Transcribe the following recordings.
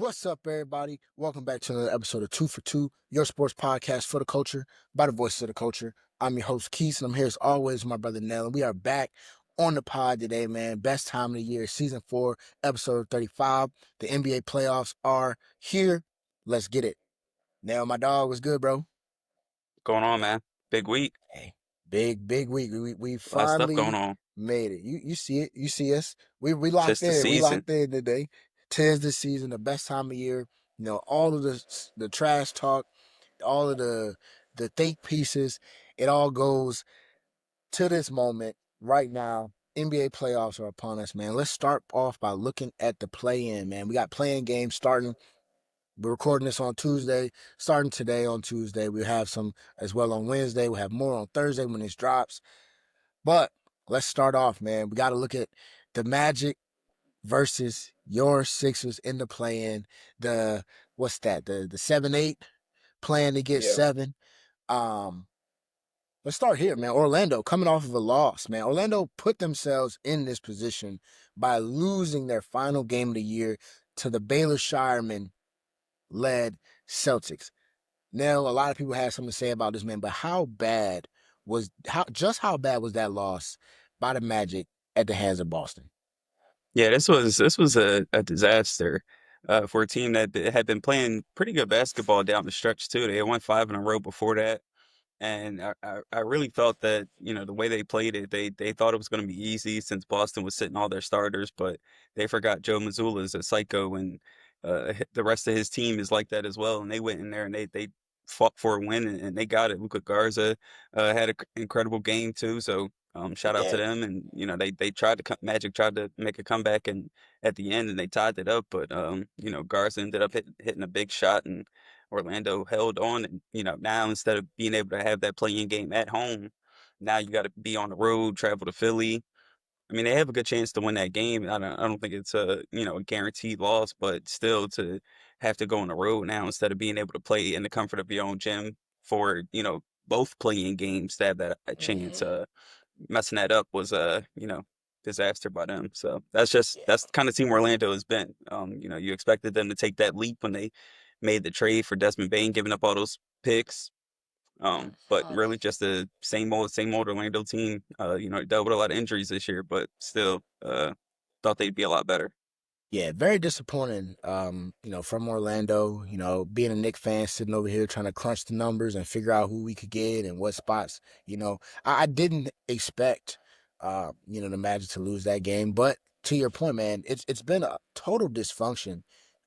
What's up, everybody? Welcome back to another episode of Two for Two, your sports podcast for the culture, by the voices of the culture. I'm your host, Keith, and I'm here as always with my brother Nell. And we are back on the pod today, man. Best time of the year, season 4, episode 35. The NBA playoffs are here. Let's get it. Nell, my dog, was good, bro? Going on, man? Big week. Hey, big week. We A lot of stuff going finally on. made it. You see it. You see us. We locked Tis the in. We season. locked in today. 'Tis the season, the best time of year. All of the trash talk, all of the think pieces, it all goes to this moment right now. NBA playoffs are upon us, man. Let's start off by looking at the play-in, man. We got play-in games starting. We're recording this on Tuesday, starting today on Tuesday. We have some as well on Wednesday. We'll have more on Thursday when this drops. But let's start off, man. We got to look at the Magic versus your Sixers in the play-in. What's that? The 7-8 playing to get Yeah. 7. Let's start here, man. Orlando coming off of a loss, man. Orlando put themselves in this position by losing their final game of the year to the Baylor Shireman led Celtics. Now, a lot of people have something to say about this, man, but how bad was that loss by the Magic at the hands of Boston? Yeah, this was a disaster for a team that had been playing pretty good basketball down the stretch too. They had won 5 in a row before that. And I really felt that, the way they played it, they thought it was going to be easy since Boston was sitting all their starters, but they forgot Joe Mazzulla is a psycho, and the rest of his team is like that as well. And they went in there and they fought for a win, and they got it. Luka Garza had an incredible game too, so He shout out to did. them. And they tried to Magic tried to make a comeback and at the end, and they tied it up, but Garza ended up hitting a big shot, and Orlando held on, and now instead of being able to have that play-in game at home, now you got to be on the road, travel to Philly. I mean, they have a good chance to win that game. I don't think it's a guaranteed loss, but still to have to go on the road now instead of being able to play in the comfort of your own gym for both play-in games to have that a chance. Mm-hmm. Messing that up was disaster by them. So Yeah. that's the kind of team Orlando has been. You expected them to take that leap when they made the trade for Desmond Bain, giving up all those picks. But Mhm. really just the same old Orlando team. Dealt with a lot of injuries this year, but still thought they'd be a lot better. Yeah, very disappointing. From Orlando, being a Knicks fan, sitting over here trying to crunch the numbers and figure out who we could get and what spots. I didn't expect, the Magic to lose that game. But to your point, man, it's been a total dysfunction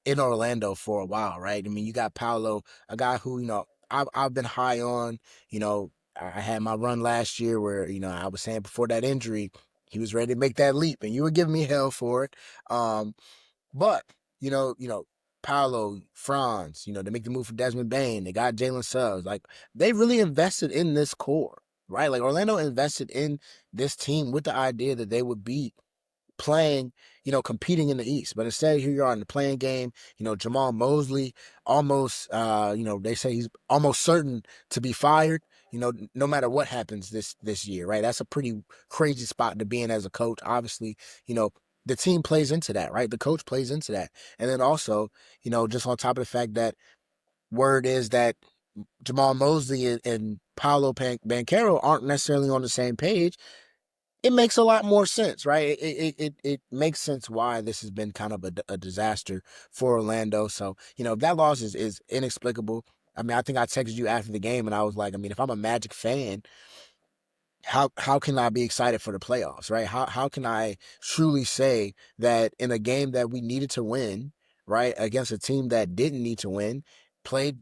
in Orlando for a while, right? I mean, you got Paolo, a guy who I've been high on. I had my run last year where I was saying before that injury he was ready to make that leap, and you were giving me hell for it. But Paolo, Franz, they make the move for Desmond Bain. They got Jalen Suggs. Like they really invested in this core, right? Like Orlando invested in this team with the idea that they would be playing, competing in the East. But instead, here you are in the playing game. Jamal Mosley almost, they say he's almost certain to be fired. No matter what happens this year, right? That's a pretty crazy spot to be in as a coach. Obviously, the team plays into that, right? The coach plays into that, and then also, just on top of the fact that word is that Jamal Mosley and Paolo Banchero aren't necessarily on the same page. It makes a lot more sense, right? It makes sense why this has been kind of a disaster for Orlando. So, that loss is inexplicable. I mean, I think I texted you after the game and I was like, I mean, if I'm a Magic fan, how can I be excited for the playoffs, right? How can I truly say that in a game that we needed to win, right, against a team that didn't need to win, played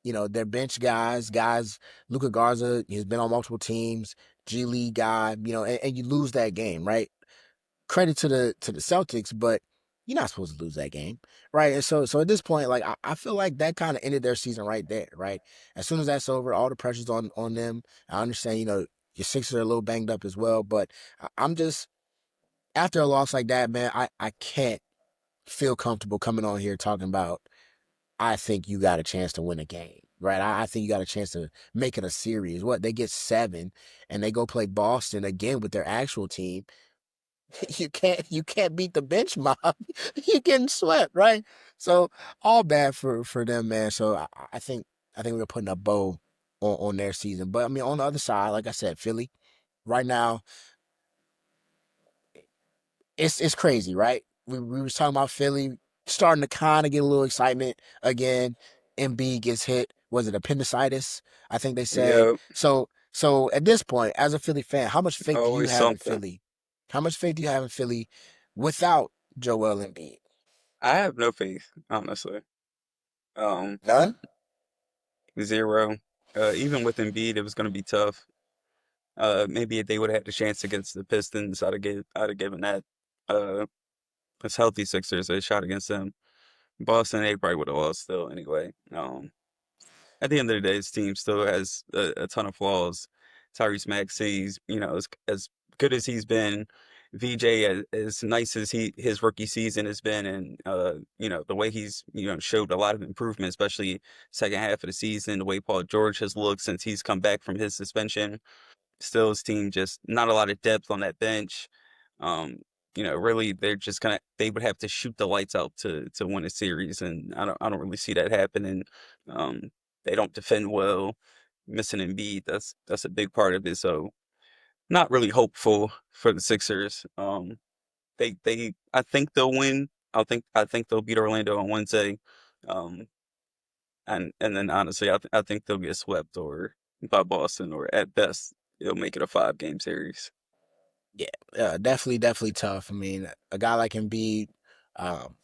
their bench guys, Luka Garza, he's been on multiple teams, G League guy, and you lose that game, right? Credit to the Celtics, but you're not supposed to lose that game, right? And so at this point, like I feel like that kind of ended their season right there, right? As soon as that's over, all the pressure's on them. I understand, your Sixers are a little banged up as well, but I'm just after a loss like that, man, I can't feel comfortable coming on here talking about I think you got a chance to win a game, right? I think you got a chance to make it a series. What they get 7, and they go play Boston again with their actual team. You can't beat the bench mob. You're getting swept, right? So all bad for them, man. So I think we're putting a bow on their season. But I mean, on the other side, like I said, Philly right now, it's crazy, right? We was talking about Philly starting to kind of get a little excitement again. Embiid gets hit. Was it appendicitis? I think they said. Yeah, So at this point, as a Philly fan, how much faith do you always have in something. Philly? How much faith do you have in Philly without Joel Embiid? I have no faith, honestly. Um, None. Zero. Even with Embiid, it was going to be tough. Maybe if they would have had the chance against the Pistons, I'd have given that. Uh, as healthy Sixers a shot against them. Boston, they probably would have lost still anyway. At the end of the day, his team still has a ton of flaws. Tyrese Maxey's, as good as he's been, VJ as nice as his rookie season has been, and the way he's showed a lot of improvement, especially second half of the season, the way Paul George has looked since he's come back from his suspension. Still, his team just not a lot of depth on that bench. Um, really, they would have to shoot the lights out to win a series, and I don't really see that happening. Um, they don't defend well, missing Embiid. That's a big part of it. So, not really hopeful for the Sixers. I think they'll win. I think they'll beat Orlando on Wednesday. Um, and then honestly, I think they'll get swept or by Boston, or at best, it'll make it a 5-game series. Yeah, definitely tough. I mean, a guy like Embiid, um,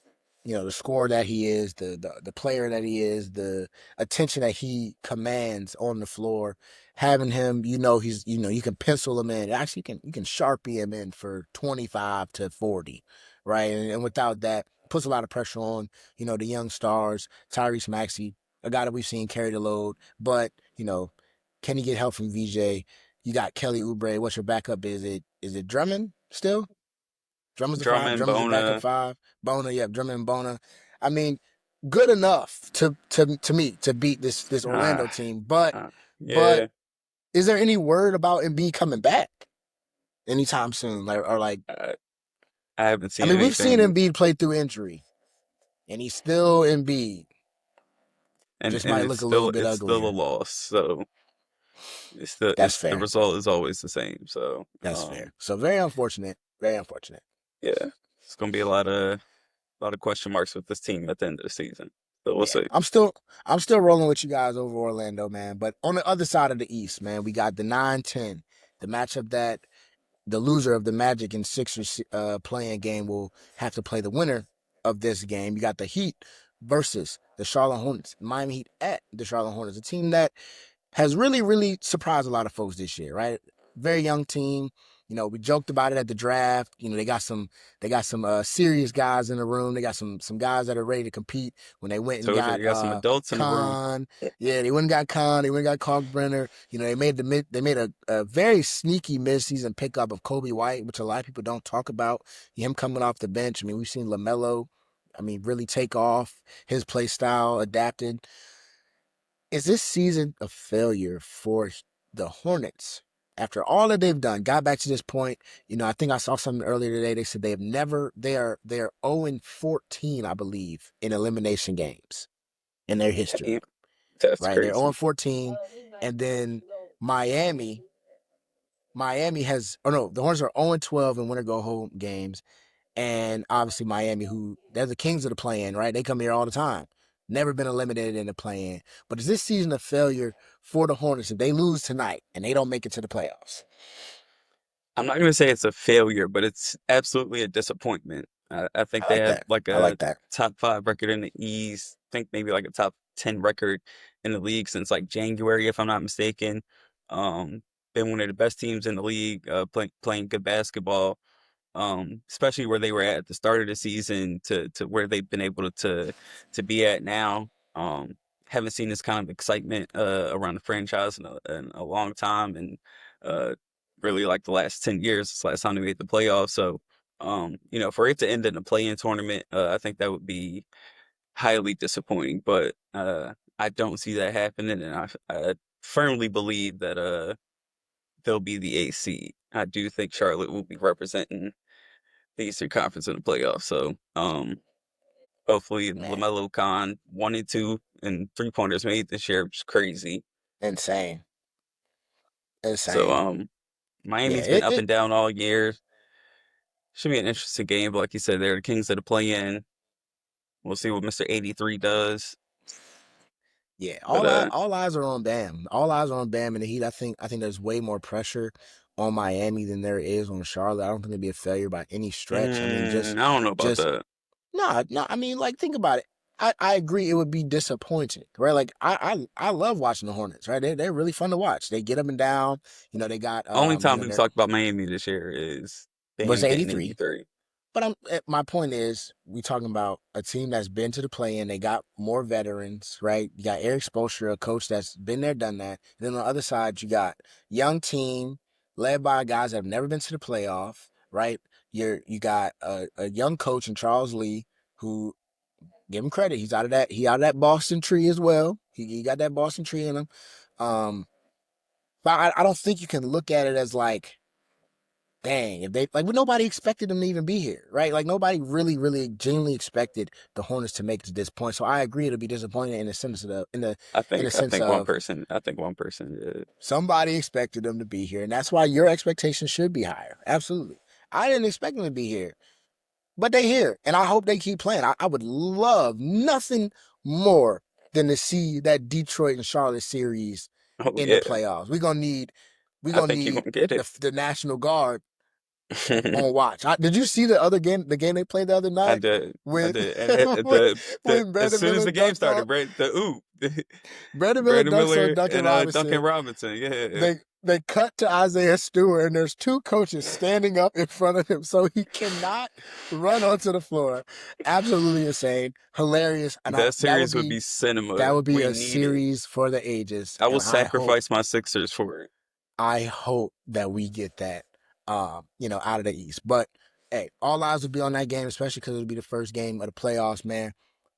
the scorer that he is, the player that he is, the attention that he commands on the floor, having him, you can pencil him in. Actually, you can Sharpie him in for 25 to 40, right? And without that, puts a lot of pressure on, the young stars, Tyrese Maxey, a guy that we've seen carry the load, but can he get help from VJ? You got Kelly Oubre. What's your backup? Is it Drummond still? Drummond's the five. Drummond, Drummond's your backup Bona, five. Bona, yeah, Drummond and Bona. I mean, good enough to me to beat this uh, Orlando team. But yeah, is there any word about Embiid coming back anytime soon? Like I, I haven't I seen mean, we've seen anything, Embiid play through injury, and he's still Embiid. and Just might it's look a little still bit it's still a uglier. loss. So That's the fair. result is always the same. So That's fair. So very unfortunate. Very unfortunate. yeah, it's gonna be a lot of question marks with this team at the end of the season. So we'll Yeah, see. I'm still rolling with you guys over Orlando, man. But on the other side of the East, man, we got the 9-10, the matchup that the loser of the Magic and Sixers playing game will have to play the winner of this game. You got the Heat versus the Charlotte Hornets. Miami Heat at the Charlotte Hornets, a team that has really, really surprised a lot of folks this year, right? Very young team. We joked about it at the draft. They got some serious guys in the room. They got some guys that are ready to compete. When they went and Told you, got you got some adults in the room. Khan, yeah, they went and got Khan. They went and got Kalkbrenner. They made a very sneaky midseason pickup of Kobe White, which a lot of people don't talk about. Him coming off the bench. I mean, we've seen LaMelo. I mean, really take off. His play style adapted. Is this season a failure for the Hornets? After all that they've done, got back to this point. I think I saw something earlier today. They said they are 0-14, I believe, in elimination games in their Damn, history. that's Right? They're crazy. 0-14, and then Miami, Miami has, oh no, the Hornets are 0-12 in winter go home games, and obviously Miami, who they're the kings of the play-in, right? They come here all the time. Never been eliminated in the play-in. But is this season a failure for the Hornets if they lose tonight and they don't make it to the playoffs? I'm not gonna say it's a failure, but it's absolutely a disappointment. I think I they like have that. like I a like that. top 5 record in the East. I think maybe like a top 10 record in the league since like January, if I'm not mistaken. Um, been one of the best teams in the league, playing good basketball. Especially where they were at the start of the season to where they've been able to be at now. Um, haven't seen this kind of excitement around the franchise in a long time, and uh, really like the last 10 years. It's the last time they made the playoffs. So, for it to end in a play-in tournament, I think that would be highly disappointing. But I don't see that happening, and I firmly believe that they'll be the AC. I do think Charlotte will be representing the Eastern Conference in the playoffs. So, Hopefully, Man, LaMelo Khan 1 and 2 and 3 pointers made this year, which is crazy. insane, So, insane. Yeah, Miami's been it, up it and down all year. Should be an interesting game, but like you said, they're the Kings of the play-in. We'll see what Mr. 83 does. Yeah, But all eyes are on Bam. All eyes are on Bam and the Heat. I think there's way more pressure on Miami than there is on Charlotte. I don't think it'd be a failure by any stretch. I mean, I don't know about just that. no, no. I mean, like think about it. I agree it would be disappointing, right? Like I love watching the Hornets, right? They're really fun to watch. They get up and down. They got Only time we've they're talked about Miami this year is was Bam getting 83. 83. But my point is, we talking about a team that's been to the play-in. They got more veterans, right? You got Eric Spoelstra, a coach that's been there, done that. And then on the other side, you got young team led by guys that have never been to the playoff, right? You got a young coach in Charles Lee who, give him credit, he out of that Boston tree as well. He got that Boston tree in him. Um, but I don't think you can look at it as like, dang, if they like, well, nobody expected them to even be here, right? Like nobody really, really genuinely expected the Hornets to make it to this point. So I agree it'll be disappointing in the sense of in the I sense think one of person I think one person did. somebody expected them to be here, and that's why your expectations should be higher. Absolutely, I didn't expect them to be here, but they here, and I hope they keep playing. I would love nothing more than to see that Detroit and Charlotte series Oh in the yeah, playoffs. We I gonna think you're need gonna get it. the National Guard on watch. Did you see the other game? The game they played the other I night did, I when did, and when, the when as Brandon soon as Miller the game dunked on started, right, the ooh, Brandon Miller Brandon dunks on Miller Duncan and Duncan Robinson. Robinson, yeah, They cut to Isaiah Stewart, and there's two coaches standing up in front of him, so he cannot run onto the floor. Absolutely insane, hilarious, and that series would be that cinema. would be We a need it. series for the ages, I will and sacrifice my Sixers for it. I hope that we get that, out of the East. But hey, all eyes will be on that game, especially because it'll be the first game of the playoffs, man.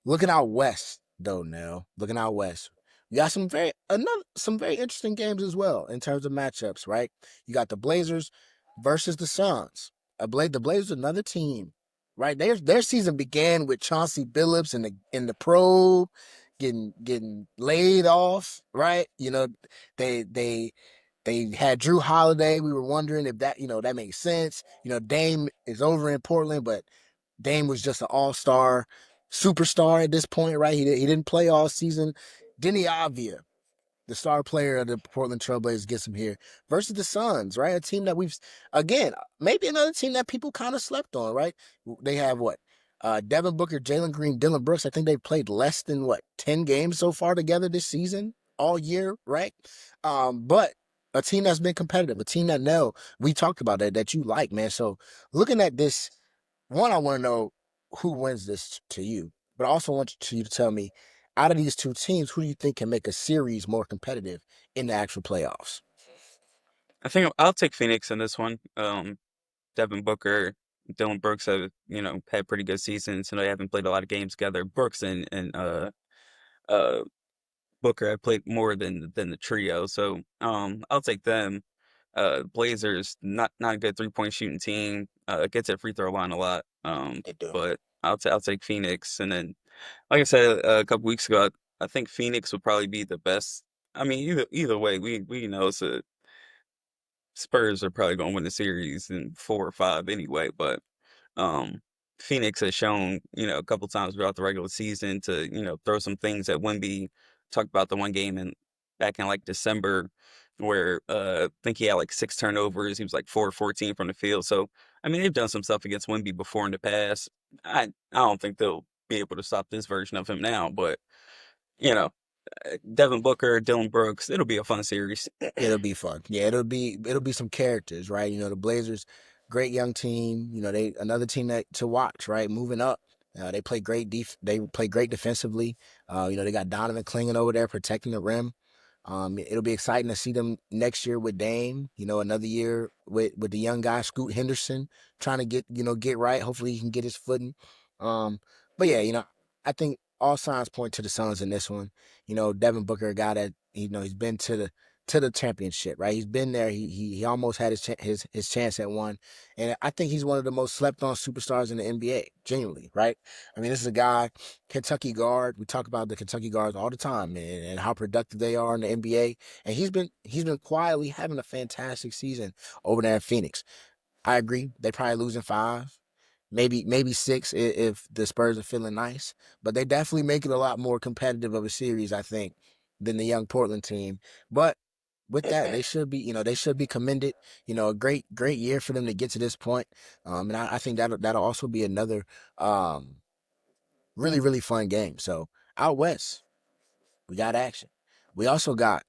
Looking out west, though, now looking out west, we got some very interesting games as well in terms of matchups. Right, you got the Blazers versus the Suns. The Blazers, another team, right? Their season began with Chauncey Billups in the probe getting laid off, right? They they had Drew Holiday. We were wondering if that makes sense. Dame is over in Portland, but Dame was just an all-star superstar at this point, right? He didn't play all season. Denny Avdia, the star player of the Portland Trailblazers, gets him here versus the Suns, right? A team that again, maybe another team that people kind of slept on, right? They have what? Devin Booker, Jalen Green, Dylan Brooks. I think they've played less than 10 games so far together this season, all year, right? But a team that's been competitive, a team that we talked about that you like, man. So looking at this, one, I want to know who wins this to you, but I also want you to tell me, out of these two teams, who do you think can make a series more competitive in the actual playoffs? I think I'll take Phoenix in this one. Devin Booker, Dylan Brooks have had pretty good seasons, and they haven't played a lot of games together. Brooks and uh Booker have played more than the trio, so I'll take them. Blazers not a good 3-point shooting team. Gets at free throw line a lot. They do. But I'll take Phoenix, and then like I said a couple weeks ago, I think Phoenix would probably be the best. I mean, either way, we know it's a Spurs are probably going to win the series in 4 or 5 anyway, but um, Phoenix has shown, a couple times throughout the regular season to, throw some things at Wemby. Talked about the one game back in like December where I think he had like 6 turnovers. He was like 4 14 from the field. So I mean they've done some stuff against Wemby before in the past. I don't think they'll be able to stop this version of him now, but you know, Devin Booker, Dylan Brooks, it'll be a fun series. It'll be fun. Yeah, it'll be some characters, right? The Blazers, great young team. They another team that to watch, right? Moving up. They play great defensively. They got Donovan clinging over there protecting the rim. It'll be exciting to see them next year with Dame. Another year with the young guy Scoot Henderson trying to get right. Hopefully he can get his footing. But yeah, I think all signs point to the Suns in this one. Devin Booker, a guy that he's been to the championship, right? He's been there. He almost had his chance at one, and I think he's one of the most slept on superstars in the NBA. Genuinely, right? I mean, this is a guy, Kentucky guard. We talk about the Kentucky guards all the time, man, and how productive they are in the NBA. And he's been quietly having a fantastic season over there in Phoenix. I agree. They probably losing five, maybe six if the Spurs are feeling nice. But they definitely make it a lot more competitive of a series, I think, than the young Portland team. But with that, they should be, they should be commended. A great year for them to get to this point. And I think that'll also be another um really really fun game. So out west, we got action. We also got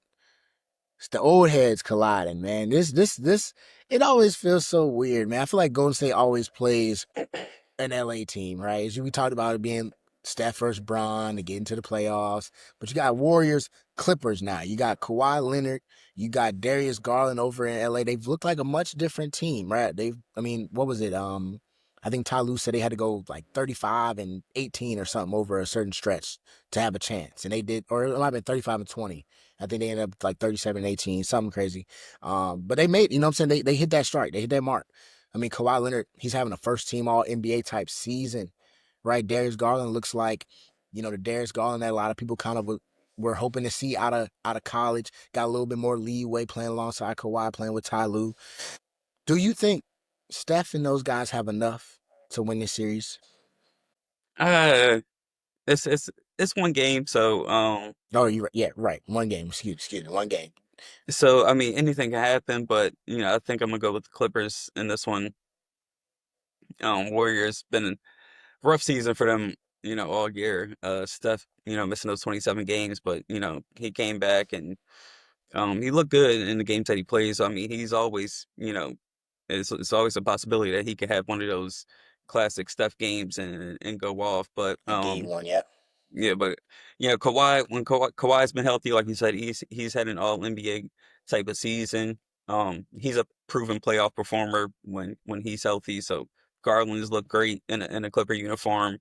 it's the old heads colliding, man. This it always feels so weird, man. I feel like Golden State always plays an LA team, right? As we talked about it being Steph versus Bron to get into the playoffs. But you got Warriors, Clippers now. You got Kawhi Leonard. You got Darius Garland over in LA. They've looked like a much different team, right? I mean, what was it? I think Ty Lue said they had to go like 35 and 18 or something over a certain stretch to have a chance. And they did, or it might have been 35 and 20. I think they ended up like 37 and 18, something crazy. But they made, what I'm saying? They hit that strike. They hit that mark. I mean, Kawhi Leonard, he's having a first team all NBA type season, right? Darius Garland looks like, the Darius Garland that a lot of people kind of were hoping to see out of college. Got a little bit more leeway playing alongside Kawhi, playing with Ty Lue. Do you think Steph and those guys have enough to win this series? Uh, it's it's one game, so Oh, you right. Yeah, right. One game. Excuse me. One game. I mean anything can happen, but I think I'm gonna go with the Clippers in this one. Warriors been a rough season for them, all year. Steph, missing those 27 games, but he came back and he looked good in the games that he plays. So, I mean, he's always, it's always a possibility that he could have one of those classic Steph games and go off. But In game one, yeah. yeah, but Kawhi, when Kawhi's been healthy, like you said, he's had an all NBA type of season. He's a proven playoff performer when he's healthy. So Garland's looked great in a Clipper uniform.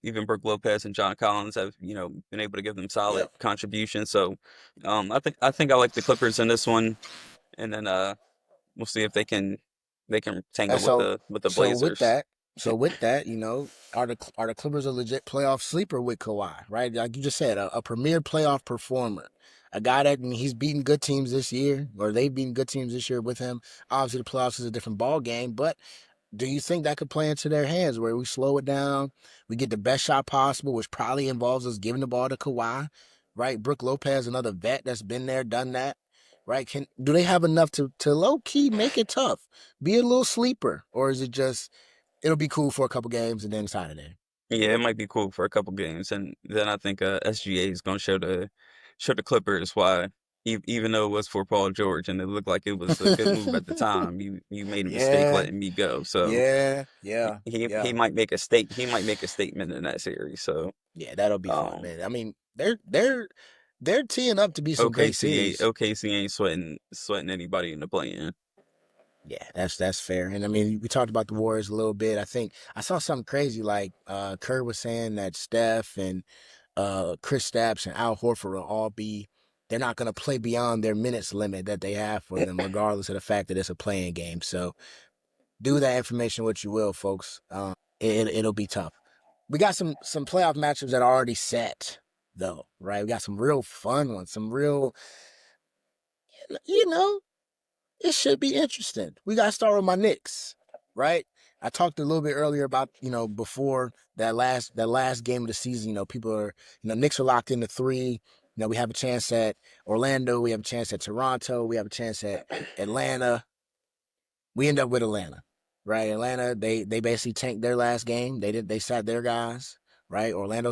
Even Brook Lopez and John Collins have been able to give them solid Yep. contributions. So I think I like the Clippers in this one, and then we'll see if they can And tangle with so, the so with Blazers. that, so with that, are the Clippers a legit playoff sleeper with Kawhi, right? Like you just said, a premier playoff performer, a guy that he's beaten good teams this year, or they've beaten good teams this year with him. Obviously, the playoffs is a different ball game, but do you think that could play into their hands where we slow it down, we get the best shot possible, which probably involves us giving the ball to Kawhi, right? Brook Lopez, another vet that's been there, done that, right? Do they have enough to low key make it tough, be a little sleeper, or is it just it'll be cool for a couple games and then it's out of there? Yeah, it might be cool for a couple games, and then I think SGA is going to show the Clippers why, even though it was for Paul George and it looked like it was a good move at the time, you made a mistake Yeah, letting me go. So yeah, he yeah, he he yeah, might make he might make a statement in that series. So yeah. That'll be fun, um, man. I mean, they're teeing up to be some great series. OKC ain't sweating anybody in the play-in. Yeah, that's fair. And I mean, we talked about the Warriors a little bit. I think I saw something crazy like Kerr was saying that Steph and Chris Stapps and Al Horford will all be they're not going to play beyond their minutes limit that they have for them, regardless of the fact that it's a playing game. So do that information what you will, folks. It'll be tough. We got some playoff matchups that are already set, though, right? We got some real fun ones, some real, you know, it should be interesting. We got to start with my Knicks, right? I talked a little bit earlier about before that last game of the season. People are Knicks are locked into three. We have a chance at Orlando. We have a chance at Toronto. We have a chance at Atlanta. We end up with Atlanta, right? Atlanta they basically tanked their last game. They sat their guys, right? Orlando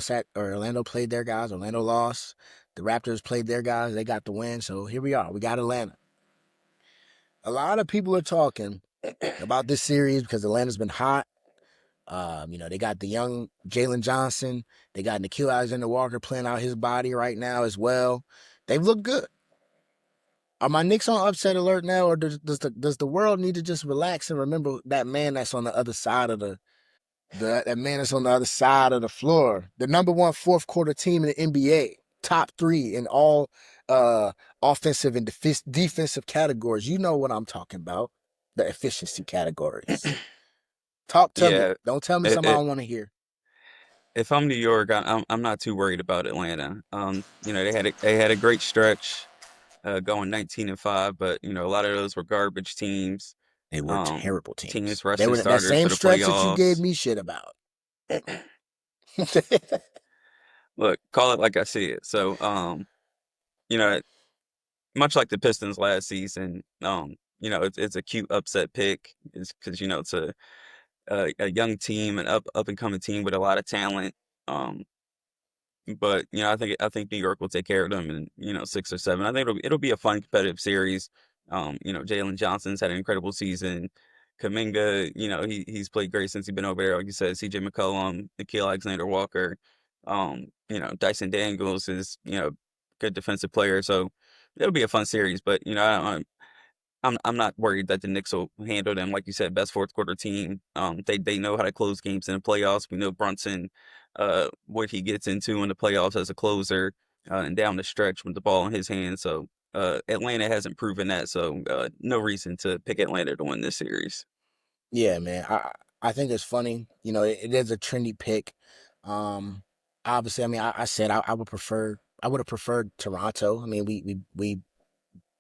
played their guys. Orlando lost. The Raptors played their guys. They got the win. So here we are. We got Atlanta. A lot of people are talking about this series because Atlanta's been hot. They got the young Jalen Johnson. They got Nikhil Alexander-Walker playing out his body right now as well. They've looked good. Are my Knicks on upset alert now, or does the world need to just relax and remember that man that's on the other side of that man that's on the other side of the floor, the number one fourth quarter team in the NBA, top three in all uh offensive and defensive categories. You know what I'm talking about. The efficiency categories. Talk to me. Yeah, Don't tell me it, something I it, don't want to hear. if I'm New York, I'm not too worried about Atlanta. They had a great stretch, going 19-5, but a lot of those were garbage teams. They were Um, terrible teams. Teams They rested were that starters same for the stretch that you gave playoffs. me shit about. Look, call it like I see it. So, you know, much like the Pistons last season, it's a cute upset pick, is because it's a young team, an up and coming team with a lot of talent. Um, but I think New York will take care of them in 6 or 7. I think it'll be a fun competitive series. Jalen Johnson's had an incredible season. Kaminga, he's played great since he's been over there. Like you said, C.J. McCollum, Nikhil Alexander Walker. Dyson Daniels is good defensive player. So it'll be a fun series. But I'm not worried that the Knicks will handle them. Like you said, best fourth quarter team. They know how to close games in the playoffs. We know Brunson, what he gets into in the playoffs as a closer, and down the stretch with the ball in his hands. So Atlanta hasn't proven that. So no reason to pick Atlanta to win this series. Yeah, man. I think it's funny. It is a trendy pick. Um, Obviously, I mean, I said I would have preferred Toronto. I mean, we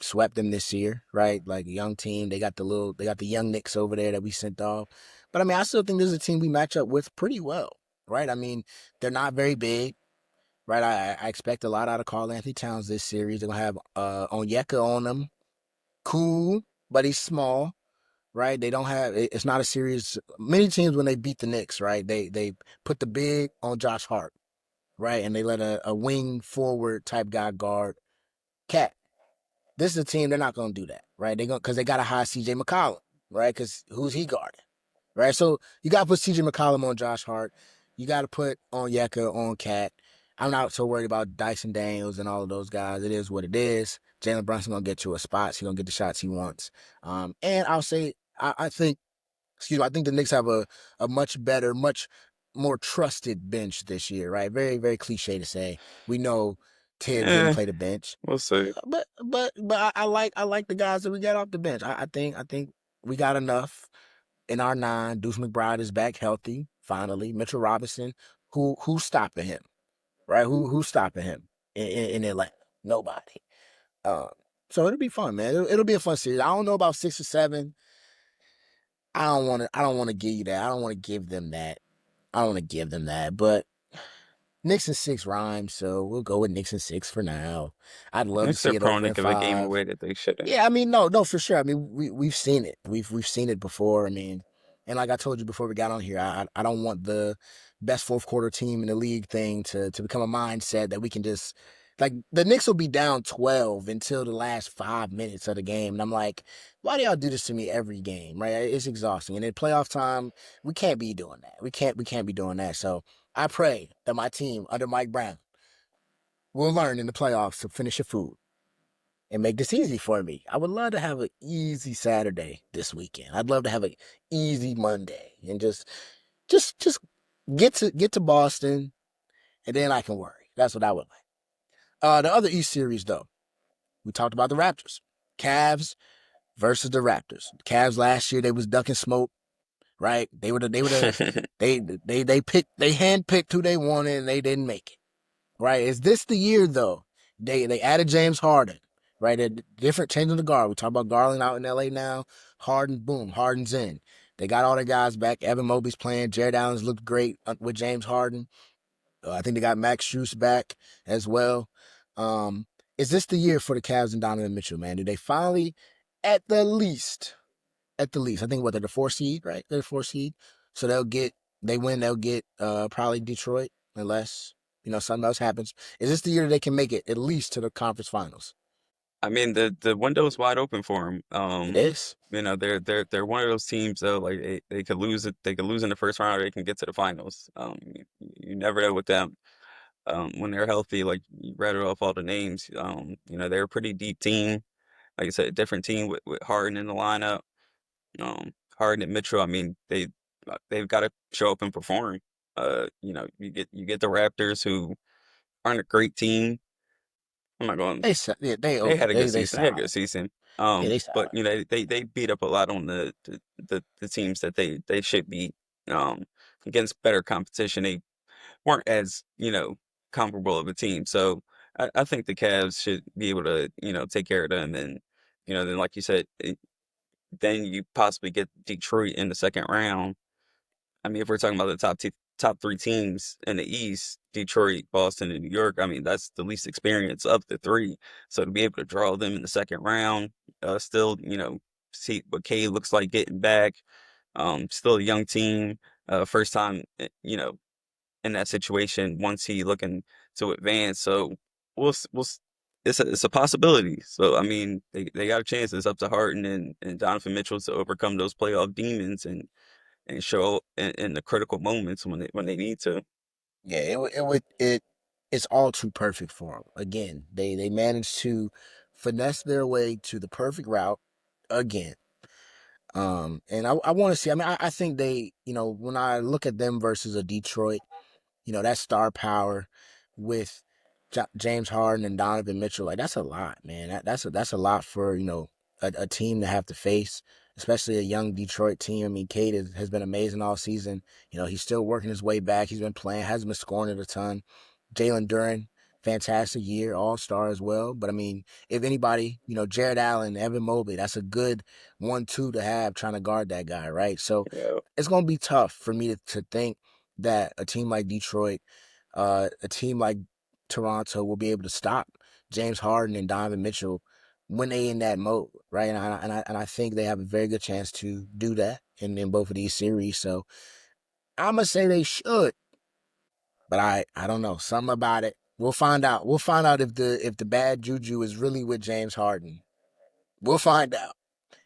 swept them this year, right? Like a young team. They got the young Knicks over there that we sent off. But I mean, I still think this is a team we match up with pretty well, right? I mean, they're not very big, right? I expect a lot out of Karl Anthony Towns this series. They're gonna have Onyeka on them. Cool, but he's small, right? They don't have it's not a series. Many teams when they beat the Knicks, right? They put the big on Josh Hart, right? And they let a wing forward type guy guard Cat. This is a team they're not going to do that, right? They going because they got to hire C.J. McCollum, right? Because who's he guarding, right? So you got to put C.J. McCollum on Josh Hart. You got to put on Yeka on Cat. I'm not so worried about Dyson Daniels and all of those guys. It is what it is. Jalen Brunson gonna get you a spot. He's gonna get the shots he wants. And I'll say I think I think the Knicks have a much better, much more trusted bench this year, right? Very, very cliche to say. We know Tibbs didn't Eh, play the bench. we'll see. But I like the guys that we got off the bench. I think we got enough in our nine. Deuce McBride is back healthy, finally. Mitchell Robinson, who's stopping him, right? Who's stopping him in Atlanta? Nobody. Um, so it'll be fun, man. It'll be a fun series. I don't know about 6 or 7. I don't want to give you that. I don't want to give them that. I don't want to give them that. But Knicks and 6 rhymes, so we'll go with Knicks and 6 for now. I'd love to Knicks are see it prone over to in give a game 5. away that they shouldn't. Yeah, I mean, no, for sure. I mean, we've seen it. We've seen it before. I mean, and like I told you before we got on here, I don't want the best fourth quarter team in the league thing to become a mindset that we can just like the Knicks will be down 12 until the last 5 minutes of the game, and I'm like, why do y'all do this to me every game? Right? It's exhausting. And in playoff time, we can't be doing that. We can't be doing that. So I pray that my team under Mike Brown will learn in the playoffs to finish your food and make this easy for me. I would love to have an easy Saturday this weekend. I'd love to have an easy Monday and just get to Boston and then I can worry. That's what I would like. The other East series though, we talked about the Raptors, Cavs versus the Raptors. Cavs last year they was ducking smoke, right? They picked they handpicked who they wanted and they didn't make it. Right? Is this the year though? They added James Harden, right? A different change of the guard. We talk about Garland out in LA now. Harden, boom, Harden's in. They got all their guys back. Evan Mobley's playing. Jared Allen's looked great with James Harden. I think they got Max Strus back as well. Um, is this the year for the Cavs and Donovan Mitchell, man? Do they finally, at the least, I think what they're the 4 seed, right? They're the 4 seed. So they win, they'll get probably Detroit, unless, something else happens. Is this the year they can make it at least to the conference finals? I mean, the window's wide open for them. It is. They're one of those teams though. Like they could lose it. They could lose in the first round, or they can get to the finals. You never know with them. When they're healthy, like you read off all the names. They're a pretty deep team. Like I said, a different team with Harden in the lineup. Harden and Mitchell. I mean, they've got to show up and perform. You get the Raptors who aren't a great team. I'm not going. Yeah, they They okay. had a good They season. They had a good solid. season. Yeah, they But solid. you know, they beat up a lot on the teams that they should beat. Um, against better competition. They weren't as, comparable of a team. So I think the Cavs should be able to, take care of them. And, then like you said, then you possibly get Detroit in the second round. I mean, if we're talking about the top three teams in the East, Detroit, Boston, and New York, I mean, that's the least experience of the three. So to be able to draw them in the second round, still, see what K looks like getting back. Still a young team, first time, in that situation once he looking to advance. So it's a possibility. So I mean, they got a chance. It's up to Harden and Donovan Mitchell to overcome those playoff demons and show up in the critical moments when they need to. Yeah, it's all too perfect for them. Again, they managed to finesse their way to the perfect route again. And I want to see. I mean, I think they, when I look at them versus a Detroit, that star power with James Harden and Donovan Mitchell, like that's a lot, man. That's a lot for a team to have to face, especially a young Detroit team. I mean, Cade has been amazing all season. He's still working his way back. He's been playing, hasn't been scoring it a ton. Jalen Duren, fantastic year, all star as well. But I mean, if anybody, Jared Allen, Evan Mobley, that's a good 1-2 to have trying to guard that guy, right? So Yeah, it's gonna be tough for me to think that a team like Detroit, a team like Toronto will be able to stop James Harden and Donovan Mitchell when they in that mode, right? And I think they have a very good chance to do that in both of these series. So I'm gonna say they should, but I don't know something about it. We'll find out. We'll find out if the bad juju is really with James Harden. We'll find out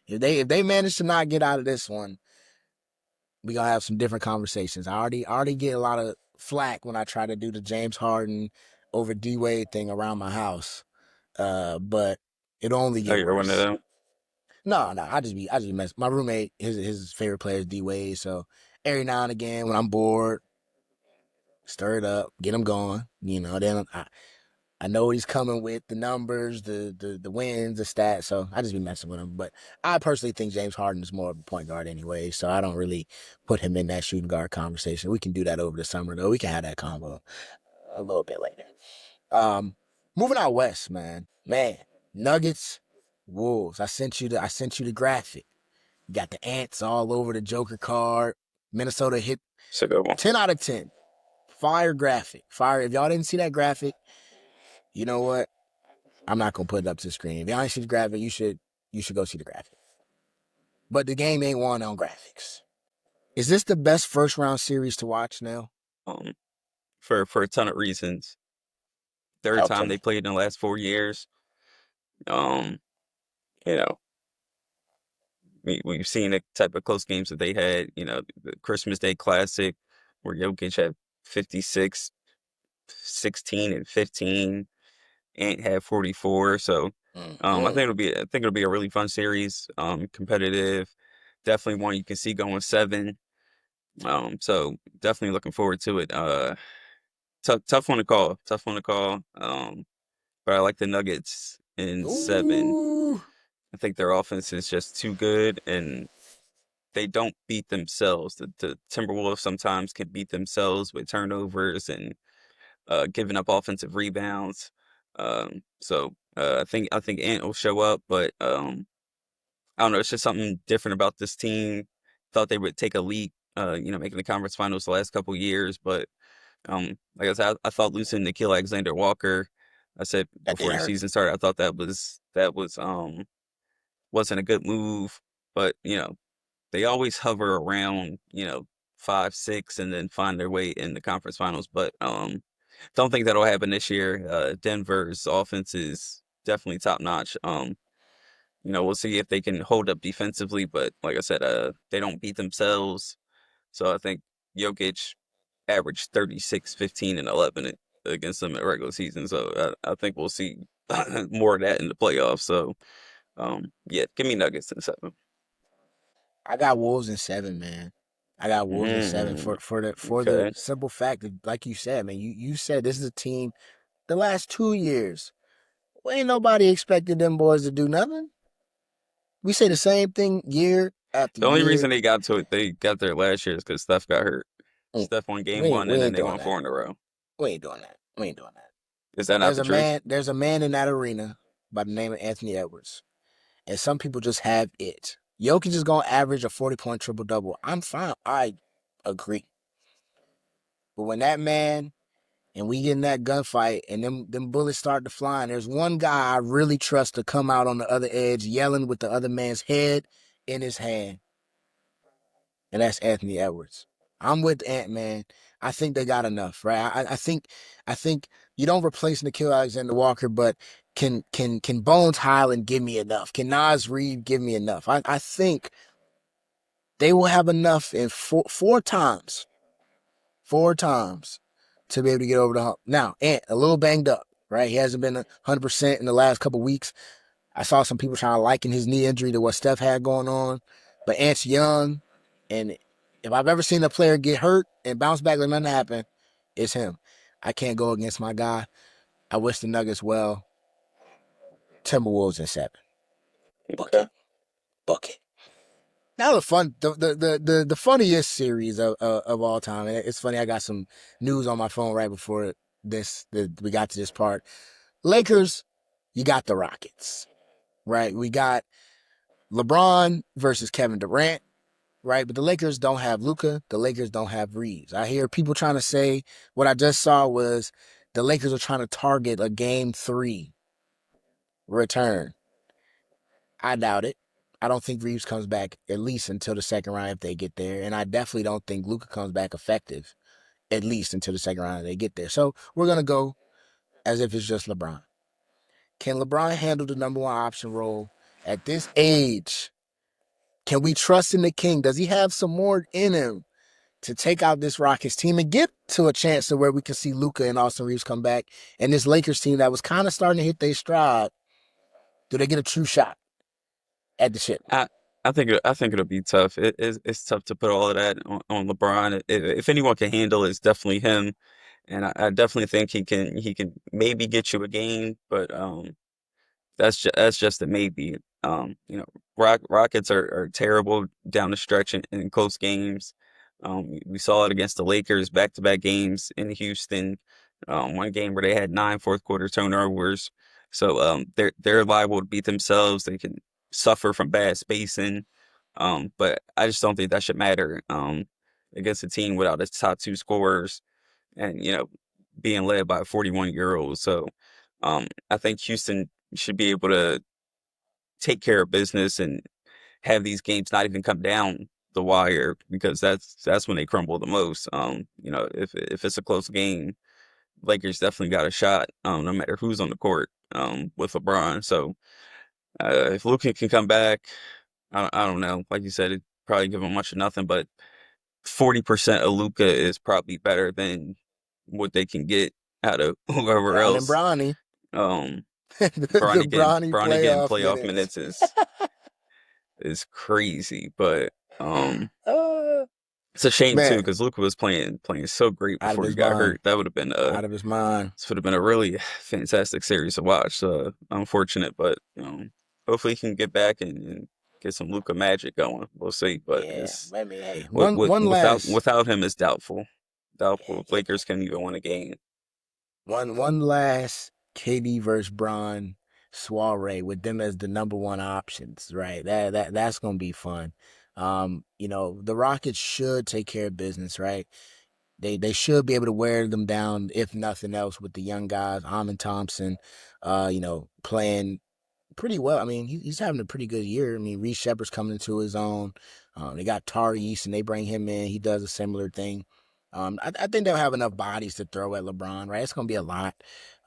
if they manage to not get out of this one. We gonna have some different conversations. I already get a lot of flack when I try to do the James Harden over D Wade thing around my house. But it'll only oh, get you're one of worse. them. No, no, I just mess. My roommate, his favorite player is D Wade, so every now and again when I'm bored, stir it up, get him going. Then I know what he's coming with, the numbers, the wins, the stats. So I just be messing with him. But I personally think James Harden is more of a point guard anyway. So I don't really put him in that shooting guard conversation. We can do that over the summer though. We can have that combo a little bit later. Um, Moving out west, man. Man, Nuggets, Wolves. I sent you the graphic. You got the ants all over the Joker card. Minnesota hit It's a good one. 10 out of 10. Fire graphic. Fire. If y'all didn't see that graphic, you know what? I'm not gonna put it up to the screen. If y'all ain't see the graphic, you should go see the graphic. But the game ain't won on graphics. Is this the best first round series to watch now? Um, for a ton of reasons. Third Talk to time they me. played in the last 4 years. Um, you know, we've seen the type of close games that they had. The Christmas Day Classic where Jokic had 56, 16, and 15. Ant had 44. So Mm-hmm. I think it'll be a really fun series. Competitive, definitely one you can see going seven. So definitely looking forward to it. Tough one to call. Tough one to call. But I like the Nuggets in seven. Ooh. I think their offense is just too good, and they don't beat themselves. The Timberwolves sometimes can beat themselves with turnovers and giving up offensive rebounds. I think Ant will show up, but I don't know. It's just something different about this team. Thought they would take a leap, making the conference finals the last couple years, but like I said, I thought losing Nikhil Alexander Walker. I said That did before the hurt. season started, I thought that was wasn't a good move, but they always hover around 5, 6, and then find their way in the conference finals. But don't think that'll happen this year. Denver's offense is definitely top notch. We'll see if they can hold up defensively, but like I said, they don't beat themselves. So I think Jokic averaged 36, 15, and 11 against them in the regular season. So I think we'll see more of that in the playoffs. So yeah, give me Nuggets in seven. I got Wolves in seven, man. I got Wolves in seven Mm, for the okay. simple fact that, like you said, man, you said this is a team the last 2 years. Well, ain't nobody expected them boys to do nothing. We say the same thing year after The only year. reason they got there last year is because Steph got hurt. Mm, Steph won game one, we and then ain't they doing won that. four in a row. We ain't doing that. We ain't doing that. Is that not There's the a truth? man. There's a man in that arena by the name of Anthony Edwards, and some people just have it. Jokic is gonna average a 40-point triple double. I'm fine. I agree. But when that man and we get in that gunfight and them bullets start to fly, and there's one guy I really trust to come out on the other edge yelling with the other man's head in his hand, and that's Anthony Edwards. I'm with Ant Man. I think they got enough, right? I think you don't replace Nikhil Alexander Walker, but can Bones Highland give me enough? Can Nas Reed give me enough? I think they will have enough in four times to be able to get over the hump. Now, Ant a little banged up, right? He hasn't been 100% in the last couple weeks. I saw some people trying to liken his knee injury to what Steph had going on, but Ant's young, and if I've ever seen a player get hurt and bounce back like nothing happened, it's him. I can't go against my guy. I wish the Nuggets well. Timberwolves in seven. Book Okay. it. Book it. Now the funniest series of all time. And it's funny. I got some news on my phone right before we got to this part. Lakers, you got the Rockets, right? We got LeBron versus Kevin Durant, right? But the Lakers don't have Luka. The Lakers don't have Reeves. I hear people trying to say what I just saw was the Lakers are trying to target a game three return. I doubt it. I don't think Reeves comes back at least until the second round if they get there. And I definitely don't think Luka comes back effective at least until the second round if they get there. So we're going to go as if it's just LeBron. Can LeBron handle the number one option role at this age? Can we trust in the King? Does he have some more in him to take out this Rockets team and get to a chance to where we can see Luka and Austin Reeves come back and this Lakers team that was kind of starting to hit their stride? Do they get a true shot at the ship? I I think it'll be tough. It's tough to put all of that on LeBron. If anyone can handle it, it's definitely him. And I definitely think he can maybe get you a game, but that's just a maybe. You know, Rockets are terrible down the stretch in close games. We saw it against the Lakers back-to-back games in Houston. One game where they had 9 fourth quarter turnovers. So they're liable to beat themselves. They can suffer from bad spacing. But I just don't think that should matter against a team without its top two scorers and being led by a 41-year-old. So I think Houston should be able to take care of business and have these games not even come down the wire because that's when they crumble the most. If it's a close game, Lakers definitely got a shot, no matter who's on the court, with LeBron. So if Luka can come back, I don't know. Like you said, it probably give him much of nothing, but 40% of Luka is probably better than what they can get out of whoever Down in else. Bronny. Um, The Bronny Bronny getting playoff playoff minutes. minutes is crazy, but uh, it's a shame too man, because Luka was playing so great out of before he his got mind. hurt. That would have been Out of his mind. this would have been a really fantastic series to watch. Unfortunate, but hopefully he can get back and get some Luka magic going. We'll see, but Yeah, it's I mean, hey, one without last, him is doubtful. Doubtful yeah, if Lakers can even win a game. one last KD versus Bron soiree with them as the number one options, right? That's gonna be fun. The Rockets should take care of business, right? They should be able to wear them down, if nothing else, with the young guys, Amon Thompson, playing pretty well. I mean, he's having a pretty good year. I mean, Reece Shepard's coming into his own. They got Tariq, and they bring him in. He does a similar thing. I think they'll have enough bodies to throw at LeBron, right? It's going to be a lot.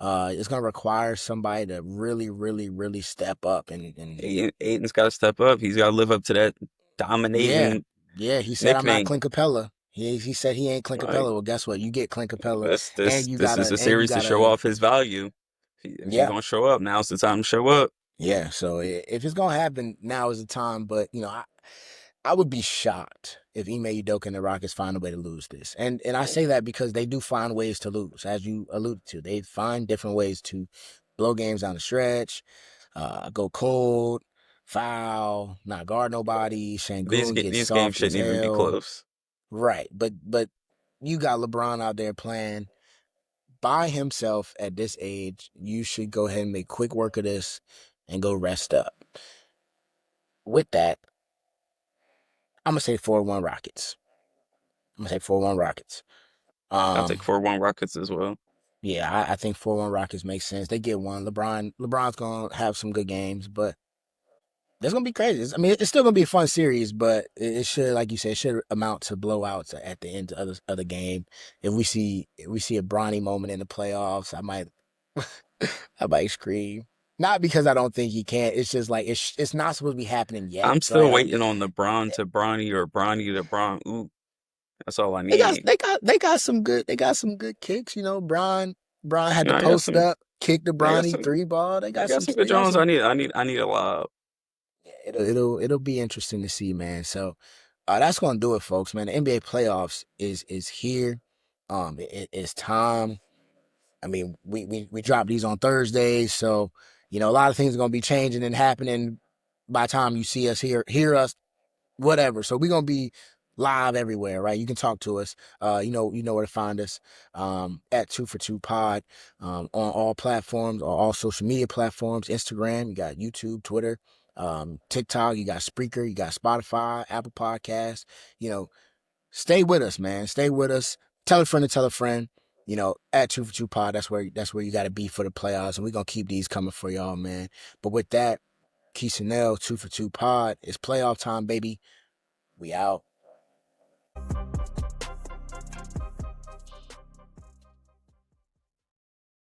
It's going to require somebody to really, really, really step up. And Aiden's got to step up. He's got to live up to that yeah, dominating yeah, he said, I'm not nickname. Clint Capella. He said he ain't Clint Like Capella. Well, guess what? You get Clint Capella, this this is a and you series to show gotta, off his value. If he's yeah. gonna show up, now's the time to show up. Yeah, so if it's gonna happen, now is the time. But I would be shocked if Ime Udoka and the Rockets find a way to lose this. And I say that because they do find ways to lose, as you alluded to. They find different ways to blow games down the stretch, go cold, foul, not guard nobody. Shangoon gets These games soft as shouldn't even be hell. close. Right, but you got LeBron out there playing by himself at this age. You should go ahead and make quick work of this and go rest up. With that, I'm gonna say 4-1 Rockets. I'm gonna say 4-1 Rockets. I'll take Um, 4-1 Rockets as well. yeah, I think 4-1 Rockets makes sense. They get one. LeBron's gonna have some good games, but that's gonna be crazy. I mean, it's still gonna be a fun series, but it should, like you said, it should amount to blowouts at the end of the game. If we see a Bronny moment in the playoffs, I might I might scream. Not because I don't think he can. It's just like it's not supposed to be happening yet, I'm right? still Like waiting on the Bron to Bronny or Bronny to Bron. Ooh, that's all I they got need. they got they got some good kicks. Bron had You to know, post up, kick the I got Bronny some, three ball. They I got got some some good they got Jones. some I need a lob. it'll be interesting to see, man. So that's gonna do it, folks, man. The NBA playoffs is here. It's time. I mean, we drop these on Thursdays, so a lot of things are gonna be changing and happening by the time you see us hear us, whatever. So we're gonna be live everywhere, right? You can talk to us. You know where to find us. At 2for2 Pod, on all platforms, or all social media platforms. Instagram, you got YouTube, Twitter, TikTok, you got Spreaker, you got Spotify, Apple Podcasts. You know, stay with us, man. Stay with us. Tell a friend to tell a friend. At 2for2 Pod, that's where you got to be for the playoffs, and we're gonna keep these coming for y'all, man. But with that, Keith Chanel, 2for2 Pod, it's playoff time, baby. We out.